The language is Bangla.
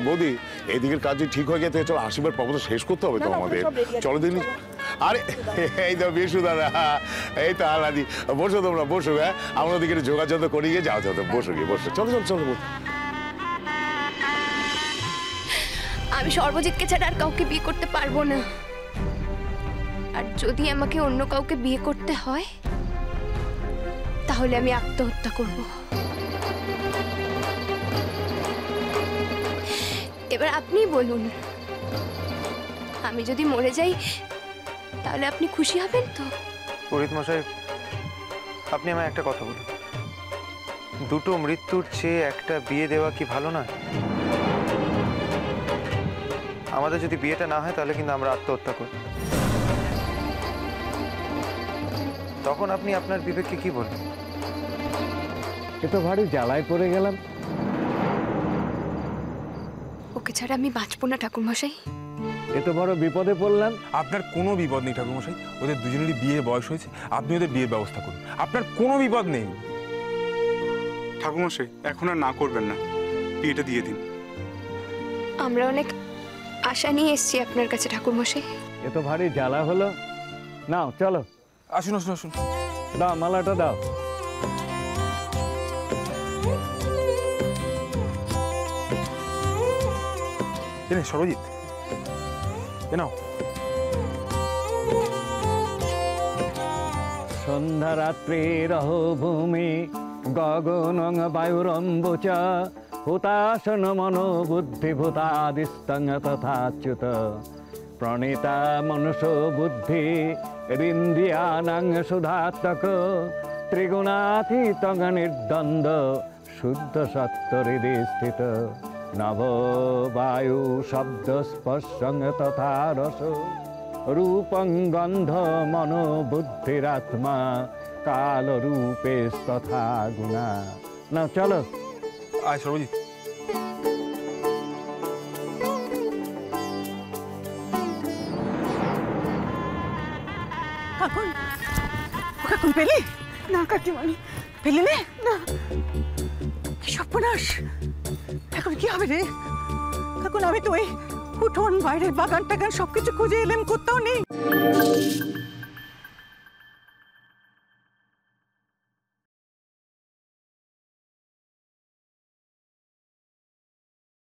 বৌদি এইদিকের কাজ ঠিক হয়ে গেছে, চলো আশীর্বাদ পর্ব শেষ করতে হবে তো আমাদের। চলো দিন। আরে এই তো বিশু দাদা, এই তো আলাদি, বসো তোমরা বসো। হ্যাঁ আমরা ওদিকে যোগাযোগ করে গিয়ে যাও, যাও বসো গিয়ে বসো। চলো চলো চলো। আমি সর্বজিৎকে ছাড়া আর কাউকে বিয়ে করতে পারবো না। আর যদি আমাকে অন্য কাউকে বিয়ে করতে হয় তাহলে আমি আত্মহত্যা করব। এবার আপনি বলুন, আমি যদি মরে যাই তাহলে আপনি খুশি হবেন তো? পুরোহিত মশাই, আপনি আমায় একটা কথা বলুন, দুটো মৃত্যুর চেয়ে একটা বিয়ে দেওয়া কি ভালো নয়? আমাদের যদি বিয়েটা না হয় তাহলে কিন্তু আমরা আত্মহত্যা করি। তখন আপনি আপনার বিবেককে কি বলবেন? এ তো ভারী জ্বালায় পড়ে গেলাম। ওকে ছাড়া আমি বাঁচবো না ঠাকুরমশাই। এ তো বড় বিপদে পড়লাম। আপনার কোনো বিপদ নেই ঠাকুরমশাই, ওদের দুজনেরই বিয়ে বয়স হয়েছে, আপনি ওদের বিয়ের ব্যবস্থা করুন, আপনার কোনো বিপদ নেই। ঠাকুরমশাই এখন আর না করবেন না, বিয়েটা দিয়ে দিন। আমরা অনেক আশা নিয়ে এসেছি আপনার কাছে ঠাকুরমশাই। এ তো ভারী জ্বালা হলো। নাও চলো। আসুন আসুন আসুন। দাও মালাটা দাও। সরজিৎ নাও। সন্ধ্যা রাত্রি রহ ভূমি গগন বায়ুরম্বুচ হুতাসন মনো বুদ্ধি ভূতাদিস্তং তথাচ্যুত প্রণীতা মনুষ্য বুদ্ধি রিন্দ্রিয়ানাং সুধাত্মক ত্রিগুণাতীতং নির্দ্বন্দ্ব শুদ্ধ সত্তরিদি স্থিত নভ বায়ু শব্দ স্পর্শং তথা রস রূপং গন্ধ মনো বুদ্ধিরাত্মা কাল রূপে তথা গুণা। না চলো। আয় সরজিৎ। কাকুন, কাকুন পেলে না? কাকিমানি পেলে না? কি সর্বনাশ! এখন কি হবে রে? কাকুন আমি তো ওই উঠোন বাইরের বাগান টাগান সবকিছু খুঁজে এলাম, কোথাও নেই।